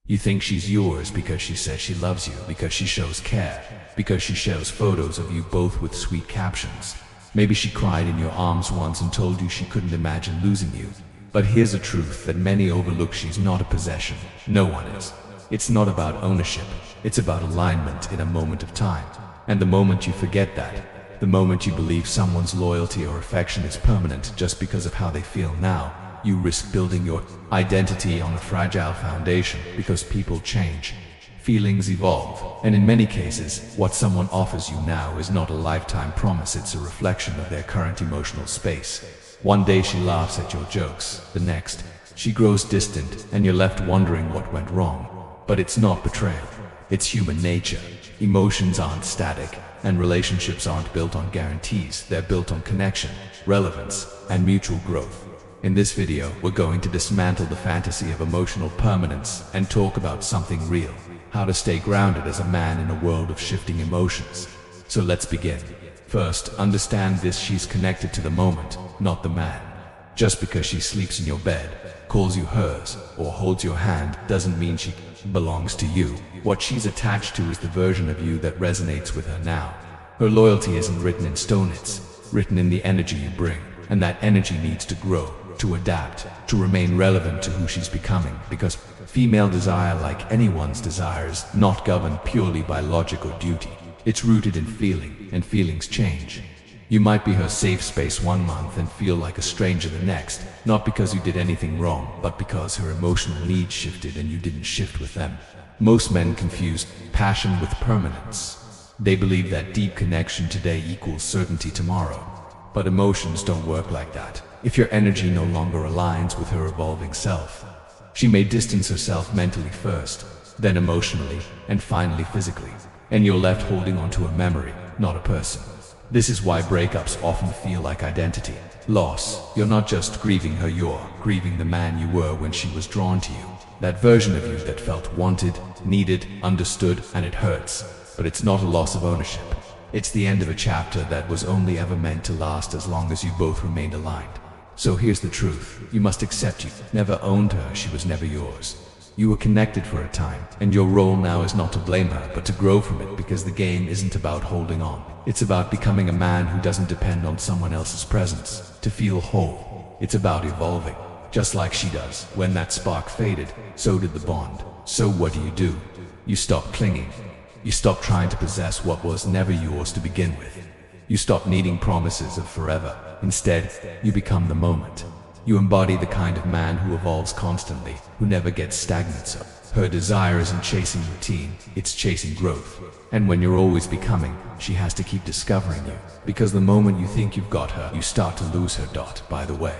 You think she's yours because she says she loves you, because she shows care, because she shares photos of you both with sweet captions. Maybe she cried in your arms once and told you she couldn't imagine losing you. But here's a truth that many overlook: she's not a possession. No one is. It's not about ownership. It's about alignment in a moment of time. And the moment you forget that, the moment you believe someone's loyalty or affection is permanent just because of how they feel now, you risk building your identity on a fragile foundation, because people change, feelings evolve, and in many cases, what someone offers you now is not a lifetime promise. It's a reflection of their current emotional space. One day she laughs at your jokes, the next, she grows distant, and you're left wondering what went wrong. But it's not betrayal. It's human nature. Emotions aren't static, and relationships aren't built on guarantees. They're built on connection, relevance, and mutual growth. In this video, we're going to dismantle the fantasy of emotional permanence and talk about something real: how to stay grounded as a man in a world of shifting emotions. So let's begin. First, understand this: she's connected to the moment, not the man. Just because she sleeps in your bed, calls you hers, or holds your hand doesn't mean she belongs to you. What she's attached to is the version of you that resonates with her now. Her loyalty isn't written in stone, it's written in the energy you bring, and that energy needs to grow, to adapt, to remain relevant to who she's becoming, because female desire, like anyone's desire, is not governed purely by logic or duty. It's rooted in feeling, and feelings change. You might be her safe space one month and feel like a stranger the next, not because you did anything wrong, but because her emotional needs shifted and you didn't shift with them. Most men confuse passion with permanence. They believe that deep connection today equals certainty tomorrow. But emotions don't work like that. If your energy no longer aligns with her evolving self, she may distance herself mentally first, then emotionally, and finally physically. And you're left holding onto a memory, not a person. This is why breakups often feel like identity loss. You're not just grieving her, you're grieving the man you were when she was drawn to you. That version of you that felt wanted, needed, understood, and it hurts. But it's not a loss of ownership. It's the end of a chapter that was only ever meant to last as long as you both remained aligned. So here's the truth: you must accept you never owned her, she was never yours. You were connected for a time, and your role now is not to blame her, but to grow from it, because the game isn't about holding on. It's about becoming a man who doesn't depend on someone else's presence to feel whole. It's about evolving, just like she does. When that spark faded, so did the bond. So what do? You stop clinging. You stop trying to possess what was never yours to begin with. You stop needing promises of forever. Instead, you become the moment. You embody the kind of man who evolves constantly, who never gets stagnant. So her desire isn't chasing routine, it's chasing growth. And when you're always becoming, she has to keep discovering you, because the moment you think you've got her, you start to lose her. By the way,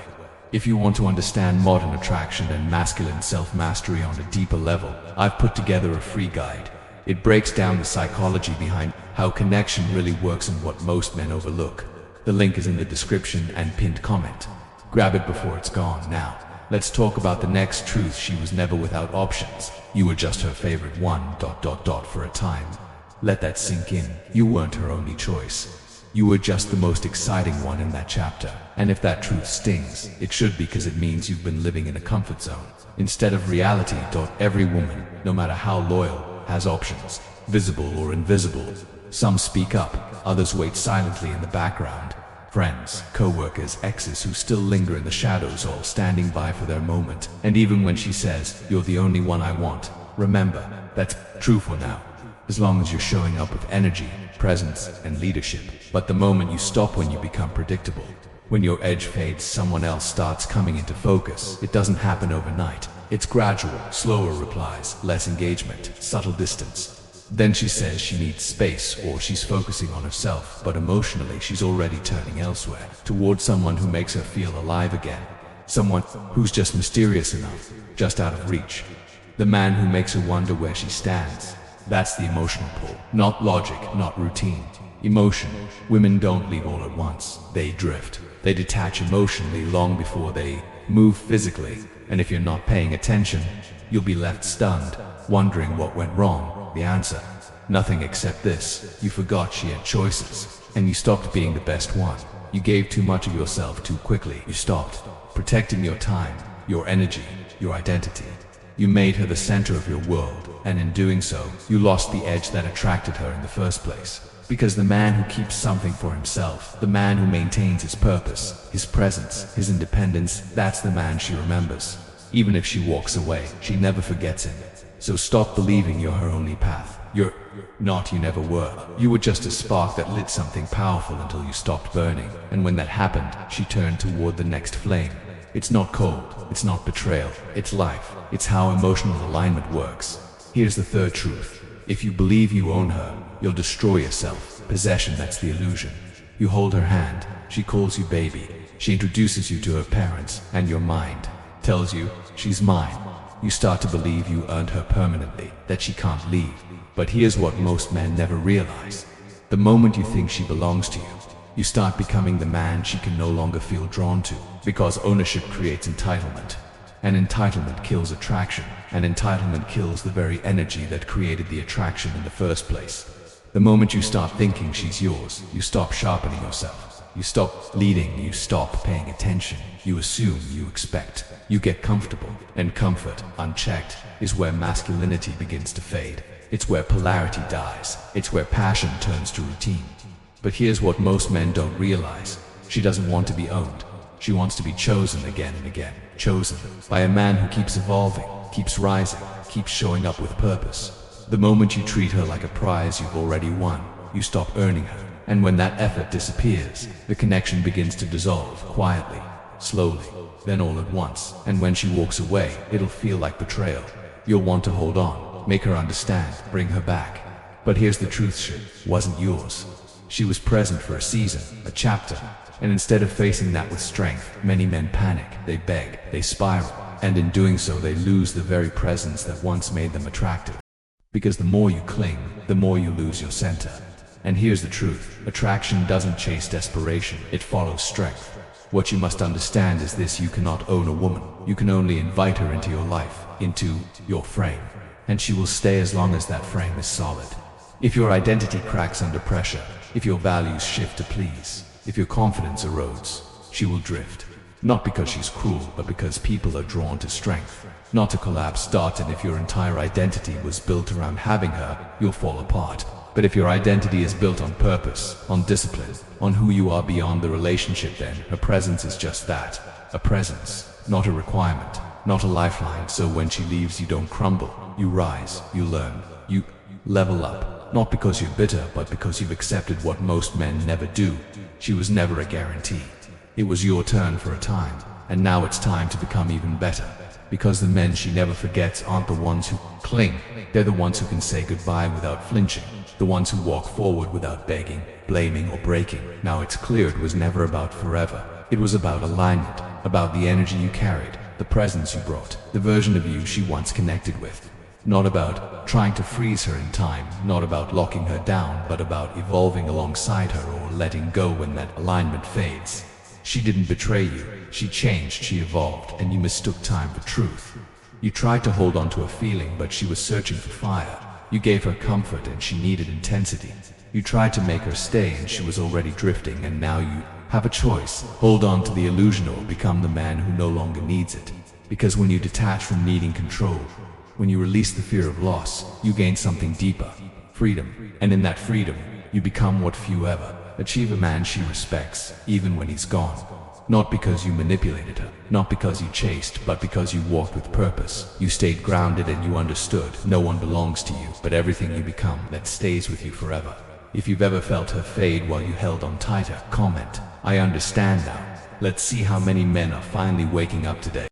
if you want to understand modern attraction and masculine self-mastery on a deeper level, I've put together a free guide. It breaks down the psychology behind how connection really works and what most men overlook. The link is in the description and pinned comment. Grab it before it's gone. Now, let's talk about the next truth: she was never without options. You were just her favorite one. For a time. Let that sink in. You weren't her only choice. You were just the most exciting one in that chapter. And if that truth stings, it should, because it means you've been living in a comfort zone instead of reality. Every woman, no matter how loyal, has options, visible or invisible. Some speak up, others wait silently in the background. Friends, co-workers, exes who still linger in the shadows, all standing by for their moment. And even when she says, "You're the only one I want," remember, that's true for now, as long as you're showing up with energy, presence, and leadership. But the moment you stop, when you become predictable, when your edge fades, someone else starts coming into focus. It doesn't happen overnight. It's gradual, slower replies, less engagement, subtle distance. Then she says she needs space, or she's focusing on herself, but emotionally she's already turning elsewhere, towards someone who makes her feel alive again. Someone who's just mysterious enough, just out of reach. The man who makes her wonder where she stands. That's the emotional pull. Not logic, not routine. Emotion. Women don't leave all at once. They drift. They detach emotionally long before they move physically. And if you're not paying attention, you'll be left stunned, wondering what went wrong. The answer: nothing, except this: you forgot she had choices, and you stopped being the best one. You gave too much of yourself too quickly. You stopped protecting your time, your energy, your identity. You made her the center of your world, and in doing so, you lost the edge that attracted her in the first place. Because the man who keeps something for himself, the man who maintains his purpose, his presence, his independence, that's the man she remembers. Even if she walks away, she never forgets him. So stop believing you're her only path. You're not, you never were. You were just a spark that lit something powerful until you stopped burning. And when that happened, she turned toward the next flame. It's not cold, it's not betrayal, it's life. It's how emotional alignment works. Here's the third truth. If you believe you own her, you'll destroy yourself. Possession, that's the illusion. You hold her hand, she calls you baby. She introduces you to her parents, and your mind tells you, she's mine. You start to believe you earned her permanently, that she can't leave. But here's what most men never realize. The moment you think she belongs to you, you start becoming the man she can no longer feel drawn to. Because ownership creates entitlement. And entitlement kills attraction. And entitlement kills the very energy that created the attraction in the first place. The moment you start thinking she's yours, you stop sharpening yourself. You stop leading, you stop paying attention. You assume, you expect. You get comfortable. And comfort, unchecked, is where masculinity begins to fade. It's where polarity dies. It's where passion turns to routine. But here's what most men don't realize. She doesn't want to be owned. She wants to be chosen again and again. Chosen by a man who keeps evolving, keeps rising, keeps showing up with purpose. The moment you treat her like a prize you've already won, you stop earning her. And when that effort disappears, the connection begins to dissolve quietly, slowly, then all at once. And when she walks away, it'll feel like betrayal. You'll want to hold on, make her understand, bring her back. But here's the truth, she wasn't yours. She was present for a season, a chapter. And instead of facing that with strength, many men panic, they beg, they spiral. And in doing so, they lose the very presence that once made them attractive. Because the more you cling, the more you lose your center. And here's the truth. Attraction doesn't chase desperation, it follows strength. What you must understand is this: you cannot own a woman. You can only invite her into your life, into your frame. And she will stay as long as that frame is solid. If your identity cracks under pressure, if your values shift to please, if your confidence erodes, she will drift. Not because she's cruel, but because people are drawn to strength, not to collapse. Start, and if your entire identity was built around having her, you'll fall apart. But if your identity is built on purpose, on discipline, on who you are beyond the relationship, then her presence is just that, a presence, not a requirement, not a lifeline. So when she leaves, you don't crumble, you rise, you learn, you level up, not because you're bitter, but because you've accepted what most men never do. She was never a guarantee. It was your turn for a time, and now it's time to become even better. Because the men she never forgets aren't the ones who cling, they're the ones who can say goodbye without flinching, the ones who walk forward without begging, blaming, or breaking. Now it's clear it was never about forever. It was about alignment, about the energy you carried, the presence you brought, the version of you she once connected with. Not about trying to freeze her in time, not about locking her down, but about evolving alongside her or letting go when that alignment fades. She didn't betray you, she changed, she evolved, and you mistook time for truth. You tried to hold on to a feeling, but she was searching for fire. You gave her comfort and she needed intensity. You tried to make her stay and she was already drifting, and now you have a choice. Hold on to the illusion or become the man who no longer needs it. Because when you detach from needing control, when you release the fear of loss, you gain something deeper, freedom. And in that freedom, you become what few ever achieve: a man she respects, even when he's gone. Not because you manipulated her, not because you chased, but because you walked with purpose. You stayed grounded and you understood no one belongs to you, but everything you become that stays with you forever. If you've ever felt her fade while you held on tighter, comment, "I understand now." Let's see how many men are finally waking up today.